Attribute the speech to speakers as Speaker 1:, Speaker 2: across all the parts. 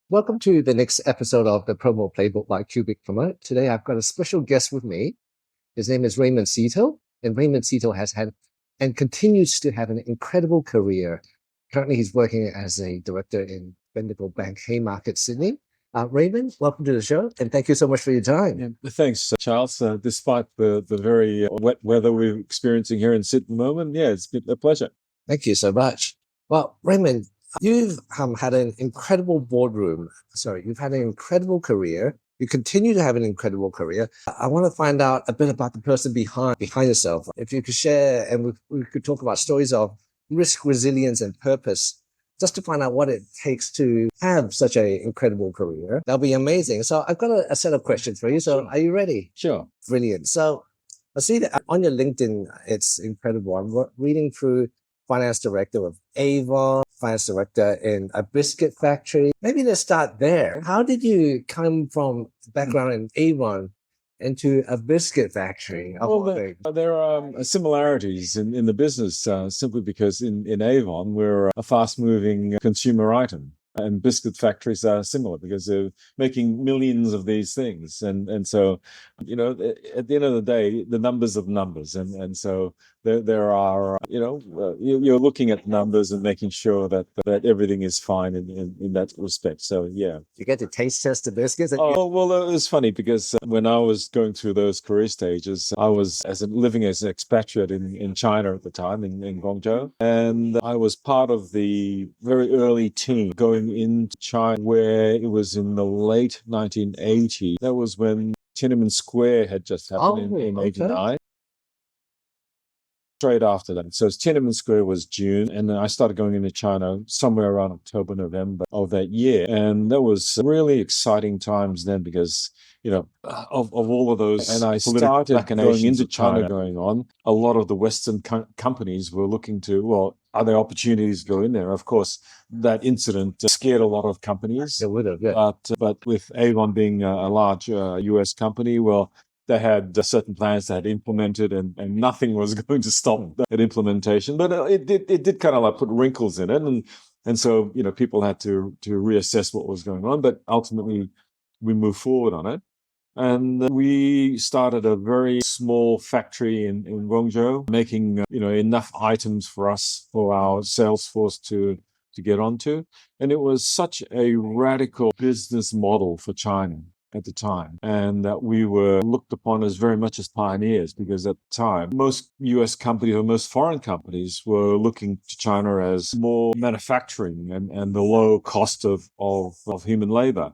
Speaker 1: Welcome to the next episode of the Promo Playbook by Cubic Promote. Today I've got a special guest with me. His name is Raymond Seeto, and Raymond Seeto has had and continues to have an incredible career. Currently, he's working as a director in Bendigo Bank, Haymarket, Sydney. Raymond, welcome to the show, and thank you so much for your time.
Speaker 2: Yeah, thanks, Charles. Despite the very wet weather we're experiencing here in Sydney at the moment, yeah, it's been a pleasure.
Speaker 1: Thank you so much. Well, Raymond, you've had an incredible boardroom. Sorry, you've had an incredible career. You continue to have an incredible career. I want to find out a bit about the person behind yourself. If you could share, and we could talk about stories of risk, resilience, and purpose, just to find out what it takes to have such an incredible career. That'll be amazing. So I've got a set of questions for you. So
Speaker 2: Sure.
Speaker 1: are you ready?
Speaker 2: Sure.
Speaker 1: Brilliant. So I see that on your LinkedIn, it's incredible. I'm reading through finance director of Avon, finance director in a biscuit factory. Maybe let's start there. How did you come from background in Avon into a biscuit factory of all
Speaker 2: Well,
Speaker 1: things?
Speaker 2: there are similarities in the business simply because in Avon, we're a fast-moving consumer item. And biscuit factories are similar because they're making millions of these things. And so, at the end of the day, the numbers of numbers. And so there are, you're looking at numbers and making sure that everything is fine in that respect. So, yeah.
Speaker 1: You get to taste test the biscuits?
Speaker 2: Oh, well, it was funny because when I was going through those career stages, I was living as an expatriate in China at the time, in Guangzhou. And I was part of the very early team going into China, where it was in the late 1980s. That was when Tiananmen Square had just happened in
Speaker 1: okay.
Speaker 2: 89. Straight after that. So Tiananmen Square was June, and then I started going into China somewhere around October, November of that year. And that was really exciting times then because, of all of those, and I started going into China going on, a lot of the Western companies were looking to, well, are there opportunities to go in there? Of course, that incident scared a lot of companies.
Speaker 1: It would have, yeah.
Speaker 2: But with Avon being a large US company, well, they had certain plans they had implemented, and nothing was going to stop that implementation. But it did kind of like put wrinkles in it, and so people had to reassess what was going on. But ultimately, we moved forward on it, and we started a very small factory in Guangzhou, making enough items for our sales force to get onto, and it was such a radical business model for China at the time, and that we were looked upon as very much as pioneers, because at the time most US companies or most foreign companies were looking to China as more manufacturing and the low cost of human labor.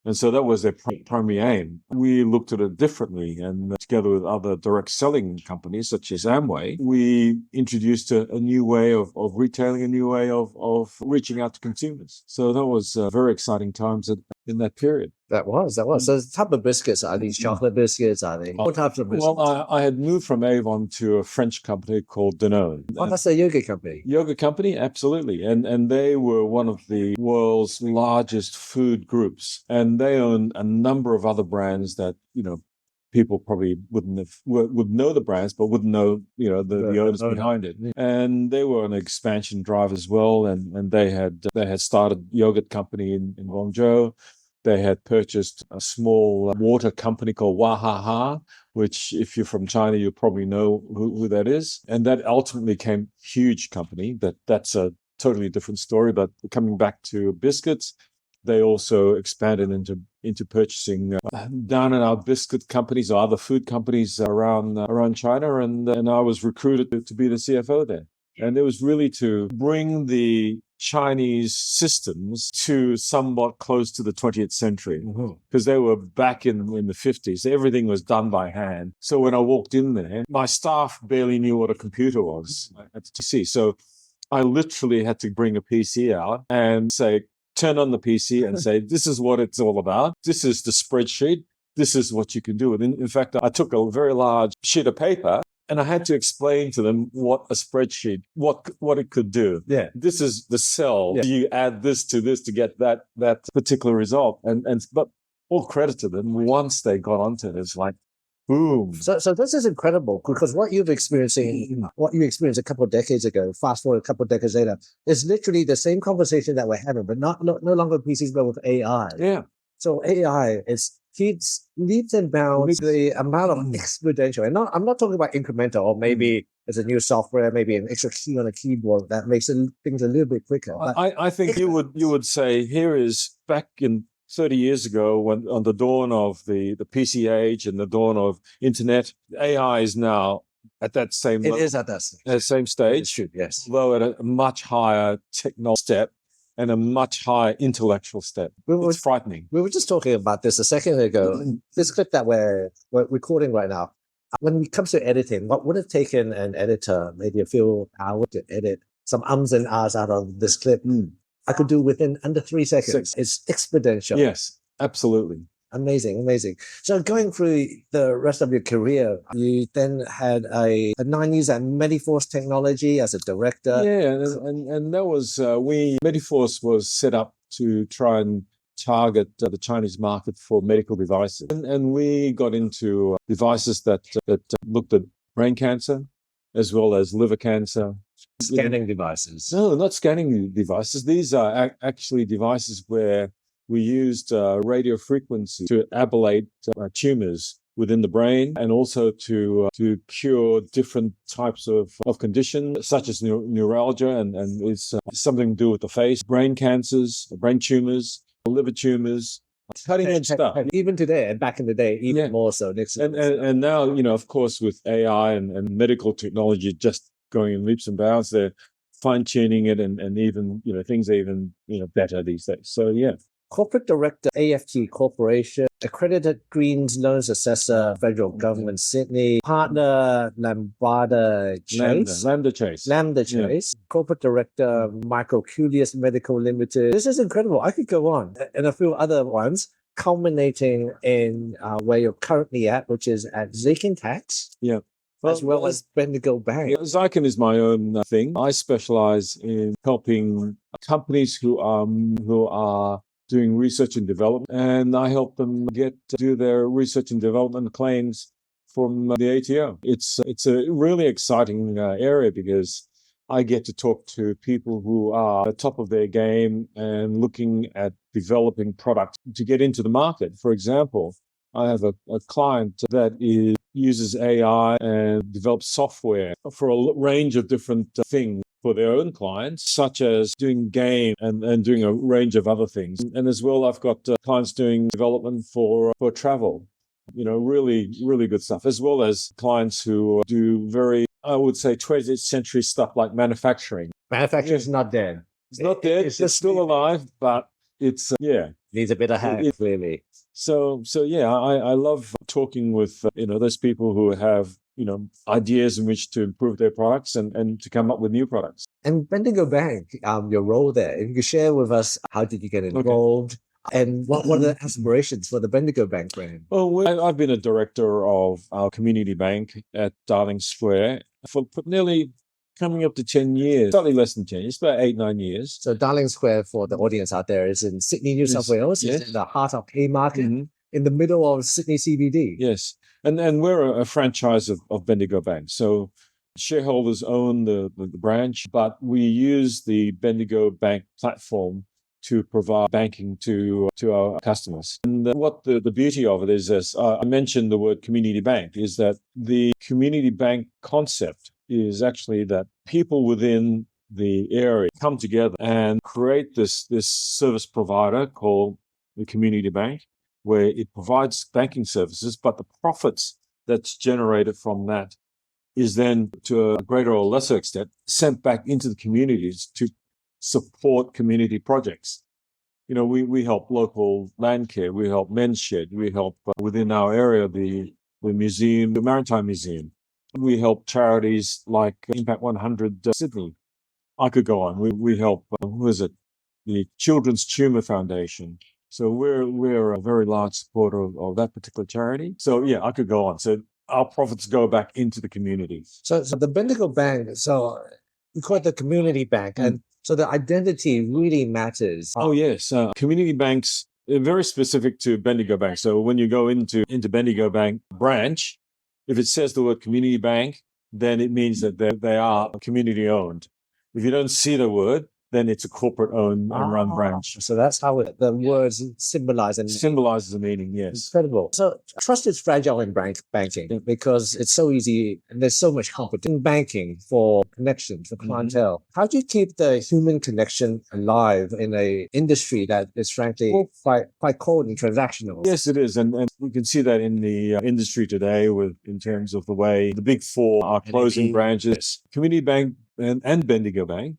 Speaker 2: And so that was their primary aim. We looked at it differently, and together with other direct selling companies such as Amway, we introduced a new way of retailing, a new way of reaching out to consumers. So that was very exciting times in that period.
Speaker 1: That was. So the type of biscuits, are these chocolate biscuits? Are they what types of biscuits?
Speaker 2: Well, I had moved from Avon to a French company called Danone.
Speaker 1: Oh, that's a yogurt company.
Speaker 2: Yogurt company, absolutely. And they were one of the world's largest food groups. And they own a number of other brands that, people probably would know the brands, but wouldn't know, the owners behind it. And they were an expansion drive as well. And they had started a yogurt company in Guangzhou. They had purchased a small water company called Wahaha, which, if you're from China, you probably know who that is. And that ultimately became a huge company. That's a totally different story. But coming back to biscuits, they also expanded into purchasing down in our biscuit companies or other food companies around China. And I was recruited to be the CFO there. And it was really to bring the Chinese systems to somewhat close to the 20th century, because they were back in the 50s. Everything was done by hand. So when I walked in there, my staff barely knew what a computer was at the TC. So I literally had to bring a PC out and turn on the PC and say, this is what it's all about. This is the spreadsheet. This is what you can do. And in fact, I took a very large sheet of paper, and I had to explain to them what a spreadsheet, what it could do.
Speaker 1: Yeah.
Speaker 2: This is the cell. Yeah. You add this to get that particular result. But all credit to them, once they got onto it, it's like, Boom.
Speaker 1: So this is incredible because what you experienced a couple of decades ago, fast forward a couple of decades later, is literally the same conversation that we're having, but no longer PCs, but with AI.
Speaker 2: Yeah.
Speaker 1: So AI keeps leaps and bounds the amount of exponential, and I'm not talking about incremental, or maybe there's a new software, maybe an extra key on a keyboard that makes things a little bit quicker. But
Speaker 2: I think you would say here is back in 30 years ago, when on the dawn of the PC age and the dawn of internet, AI is now at that same
Speaker 1: it is at that stage.
Speaker 2: at the same
Speaker 1: It's
Speaker 2: stage,
Speaker 1: true, yes.
Speaker 2: though at a much higher technological step and a much higher intellectual step. It's frightening.
Speaker 1: We were just talking about this a second ago. This clip that we're recording right now. When it comes to editing, what would have taken an editor maybe a few hours to edit some ums and ahs out of this clip? I could do within under 3 seconds. It's exponential.
Speaker 2: Yes, absolutely.
Speaker 1: Amazing. So going through the rest of your career, you then had a 9 years at Mediforce Technology as a director.
Speaker 2: Yeah, and that was Mediforce was set up to try and target the Chinese market for medical devices, and we got into devices that looked at brain cancer as well as liver cancer.
Speaker 1: Scanning devices.
Speaker 2: No, not scanning devices. These are actually devices where we used radio frequency to ablate tumors within the brain, and also to cure different types of conditions such as neuralgia, and it's something to do with the face, brain cancers, brain tumors, liver tumors. Cutting edge stuff.
Speaker 1: Even today, and back in the day, even more so.
Speaker 2: And now, of course, with AI and medical technology just going in leaps and bounds, they're fine-tuning it, and even, things are even, better these days. So, yeah.
Speaker 1: Corporate Director, AFT Corporation, Accredited Greens Loans Assessor, Federal Government, Sydney, Partner, Lambda Chase.
Speaker 2: Lambda Chase.
Speaker 1: Corporate Director, Microculius Medical Limited. This is incredible. I could go on. And a few other ones, culminating in where you're currently at, which is at Zyken Tax.
Speaker 2: Yeah.
Speaker 1: As well as Bendigo Bank.
Speaker 2: Zyken is my own thing. I specialize in helping companies who are doing research and development, and I help them do their research and development claims from the ATO. It's a really exciting area because I get to talk to people who are at the top of their game and looking at developing products to get into the market. For example, I have a client that uses AI and develops software for a range of different things for their own clients, such as doing game and doing a range of other things. And as well, I've got clients doing development for travel, really, really good stuff, as well as clients who do very, I would say, 20th century stuff like manufacturing.
Speaker 1: Manufacturing is not dead.
Speaker 2: It's not dead. It's still alive, but it's,
Speaker 1: needs a bit of help, clearly.
Speaker 2: So yeah, I love talking with, those people who have, ideas in which to improve their products and to come up with new products.
Speaker 1: And Bendigo Bank, your role there, if you could share with us, how did you get involved? Okay. And what are the aspirations for the Bendigo Bank brand?
Speaker 2: Well, I've been a director of our community bank at Darling Square for nearly coming up to 10 years, slightly less than 10 years, about 8-9 years.
Speaker 1: So Darling Square, for the audience out there, is in Sydney, New South Wales.
Speaker 2: Yes.
Speaker 1: It's in the heart of Haymarket, in the middle of Sydney CBD.
Speaker 2: Yes. And we're a franchise of Bendigo Bank. So shareholders own the branch, but we use the Bendigo Bank platform to provide banking to our customers. And what the beauty of it is, as I mentioned the word community bank, is that the community bank concept is actually that people within the area come together and create this service provider called the community bank, where it provides banking services, but the profits that's generated from that is then, to a greater or lesser extent, sent back into the communities to support community projects. We help local land care, we help Men's Shed, we help within our area the museum, the Maritime Museum. We help charities like Impact 100 Sydney. I could go on. We help, the Children's Tumor Foundation. So we're a very large supporter of that particular charity. So yeah, I could go on. So our profits go back into the community.
Speaker 1: So the Bendigo Bank, so we call it the community bank, and so the identity really matters.
Speaker 2: Oh yes, community banks very specific to Bendigo Bank. So when you go into Bendigo Bank branch, if it says the word community bank, then it means that they are community owned. If you don't see the word, then it's a corporate owned and run branch.
Speaker 1: So that's how the words symbolize and
Speaker 2: Symbolizes the meaning, yes.
Speaker 1: incredible. So trust is fragile in banking because it's so easy and there's so much competition in banking for connections, for clientele. How do you keep the human connection alive in a industry that is frankly quite cold and transactional?
Speaker 2: Yes, it is, and we can see that in the industry today, in terms of the way the big four are closing branches. Community Bank and Bendigo Bank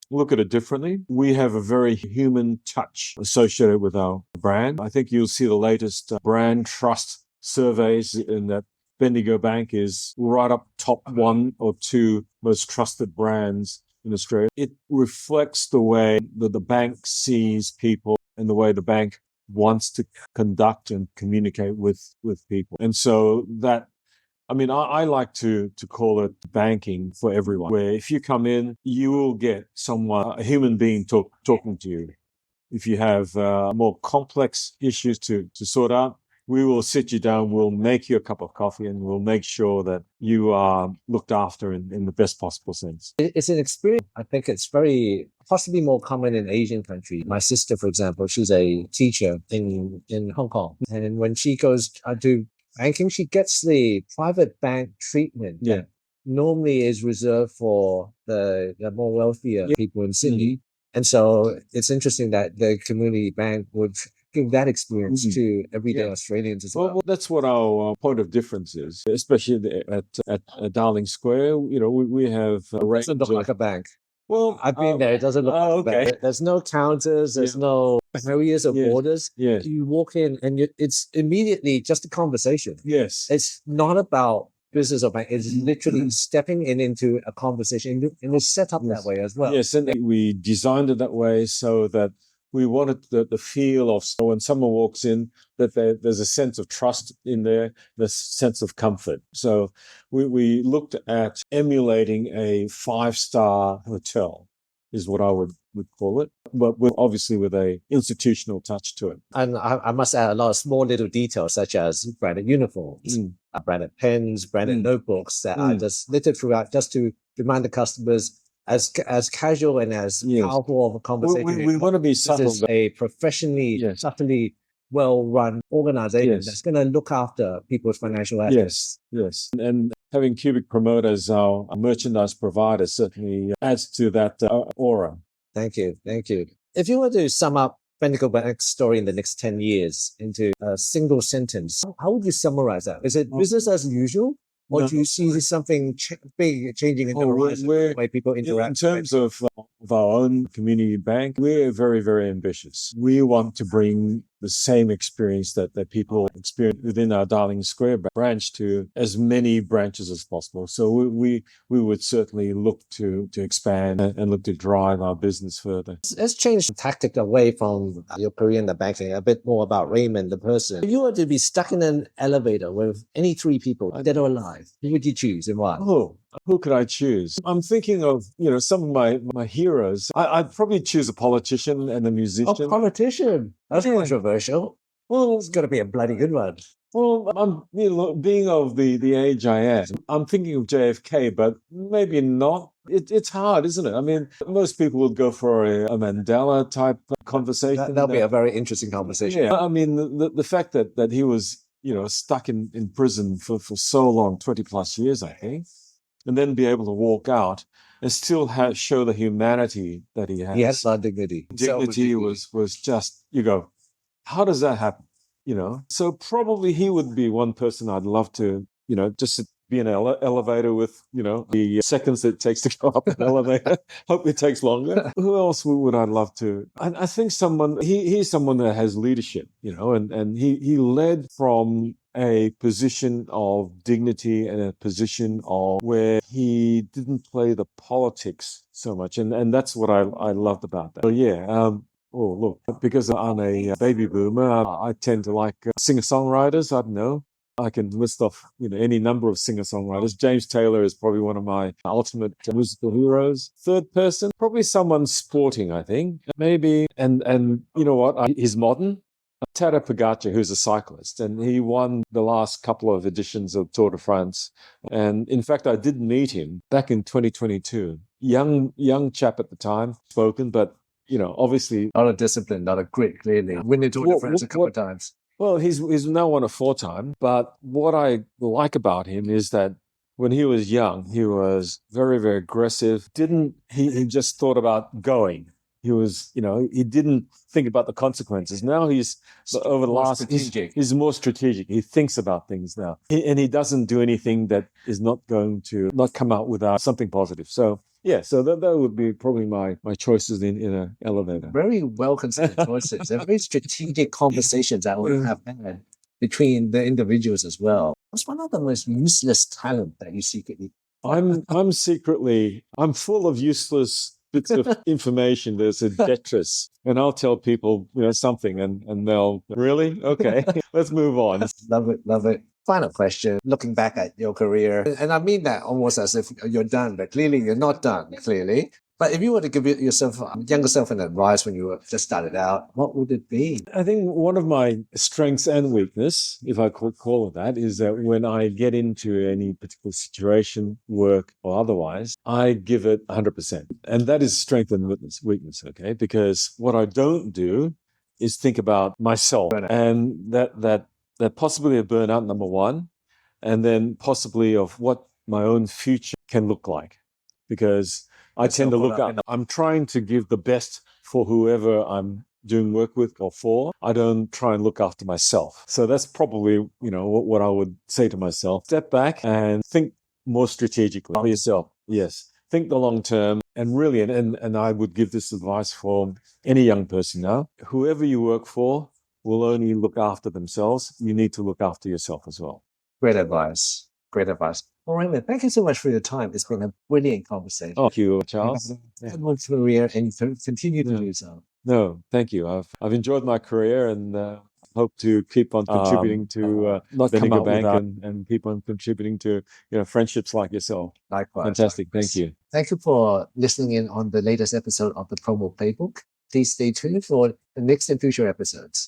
Speaker 2: look at it differently. We have a very human touch associated with our brand. I think you'll see the latest brand trust surveys in that Bendigo Bank is right up top 1 or 2 most trusted brands in Australia. It reflects the way that the bank sees people and the way the bank wants to conduct and communicate with people. And so that, I mean, I like to call it banking for everyone, where if you come in, you will get someone, a human being talking to you. If you have more complex issues to sort out, we will sit you down, we'll make you a cup of coffee, and we'll make sure that you are looked after in the best possible sense.
Speaker 1: It's an experience. I think it's very possibly more common in Asian countries. My sister, for example, she's a teacher in Hong Kong. And when she goes to banking, she gets the private bank treatment that normally is reserved for the more wealthier people in Sydney. And so it's interesting that the community bank would give that experience to everyday Australians as well.
Speaker 2: Well, that's what our point of difference is, especially at Darling Square. You know, we have a range.
Speaker 1: It doesn't look like a bank.
Speaker 2: Well,
Speaker 1: I've been there. It doesn't look like a bank. There's no counters. There's no barriers or borders.
Speaker 2: Yes.
Speaker 1: You walk in and it's immediately just a conversation.
Speaker 2: Yes.
Speaker 1: It's not about business or bank. It's literally stepping into a conversation, and it's set up that way as well.
Speaker 2: Yes, and we designed it that way so that we wanted the feel of, so when someone walks in, that there's a sense of trust in there, the sense of comfort. So we looked at emulating a 5-star hotel, is what I would call it, but obviously with a institutional touch to it.
Speaker 1: And I must add a lot of small little details, such as branded uniforms, branded pens, branded notebooks that are just littered throughout, just to remind the customers as casual and as powerful of a conversation.
Speaker 2: We want to be subtle.
Speaker 1: This is a professionally, subtly well-run organization that's going to look after people's financial assets.
Speaker 2: Yes. And having Cubic Promote as our merchandise provider certainly adds to that aura.
Speaker 1: Thank you. If you were to sum up Bendigo Bank's story in the next 10 years into a single sentence, how would you summarize that? Is it business as usual? Or do you see something big changing in the horizon, the way people interact?
Speaker 2: In terms of our own community bank, we're very, very ambitious. We want to bring the same experience that people experience within our Darling Square branch to as many branches as possible. So we would certainly look to expand and look to drive our business further.
Speaker 1: Let's change the tactic away from your career in the banking, a bit more about Raymond, the person. If you were to be stuck in an elevator with any 3 people, dead or alive, who would you choose and why?
Speaker 2: Oh, who could I choose? I'm thinking of, some of my heroes. I'd probably choose a politician and a musician.
Speaker 1: A politician? That's controversial. Well, it's got to be a bloody good one.
Speaker 2: Well, I'm, being of the age I am, I'm thinking of JFK, but maybe not. It's hard, isn't it? I mean, most people would go for a Mandela type conversation.
Speaker 1: That'll be a very interesting conversation.
Speaker 2: Yeah, I mean, the fact that he was, stuck in prison for so long, 20 plus years, I think, and then be able to walk out and still show the humanity that he has.
Speaker 1: He has a dignity.
Speaker 2: Dignity was just, how does that happen? So probably he would be one person I'd love to, just be in an elevator with, the seconds it takes to go up an elevator. Hope it takes longer. Who else would I love to? I think he's someone that has leadership, and he led from a position of dignity and a position of where he didn't play the politics so much. And that's what I loved about that. So oh, look, because I'm a baby boomer, I tend to like singer-songwriters. I don't know. I can list off, any number of singer-songwriters. James Taylor is probably one of my ultimate musical heroes. Third person, probably someone sporting, I think. Maybe, and you know what? He's modern. Tadej Pogacar, who's a cyclist, and he won the last couple of editions of Tour de France. And in fact, I did meet him back in 2022. Young chap at the time, spoken, but obviously
Speaker 1: Not a discipline, not a grit, clearly. Winning Tour de France a couple of times.
Speaker 2: Well, he's now won a 4-time, but what I like about him is that when he was young, he was very, very aggressive. He just thought about going. He was, he didn't think about the consequences. Now he's more strategic. He thinks about things now. And he doesn't do anything that is not going to not come out without something positive. So yeah, so that would be probably my choices in an elevator.
Speaker 1: Very well considered choices. They're very strategic conversations that we have had between the individuals as well. What's one of the most useless talent that you secretly?
Speaker 2: I'm full of useless bits of information. There's a detritus, and I'll tell people something, and they'll really okay. Let's move on.
Speaker 1: Love it. Final question. Looking back at your career, and I mean that almost as if you're done, but clearly you're not done. Clearly. But if you were to give yourself, younger self, an advice when you were just started out, what would it be?
Speaker 2: I think one of my strengths and weakness, if I could call it that, is that when I get into any particular situation, work or otherwise, I give it 100%. And that is strength and weakness, okay? Because what I don't do is think about myself and that possibility of burnout, number one, and then possibly of what my own future can look like. Because I tend to look up. I'm trying to give the best for whoever I'm doing work with or for. I don't try and look after myself. So that's probably, what I would say to myself. Step back and think more strategically for yourself. Yes. Think the long term and really, and I would give this advice for any young person now. Whoever you work for will only look after themselves. You need to look after yourself as well.
Speaker 1: Great advice. Great advice. Well, Raymond, thank you so much for your time. It's been a brilliant conversation.
Speaker 2: Thank you, Charles.
Speaker 1: Good career, and you continue to do so.
Speaker 2: No, thank you. I've enjoyed my career and hope to keep on contributing to Bendigo Bank and keep on contributing to friendships like yourself.
Speaker 1: Likewise.
Speaker 2: Fantastic. Thank you.
Speaker 1: Thank you for listening in on the latest episode of the Promo Playbook. Please stay tuned for the next and future episodes.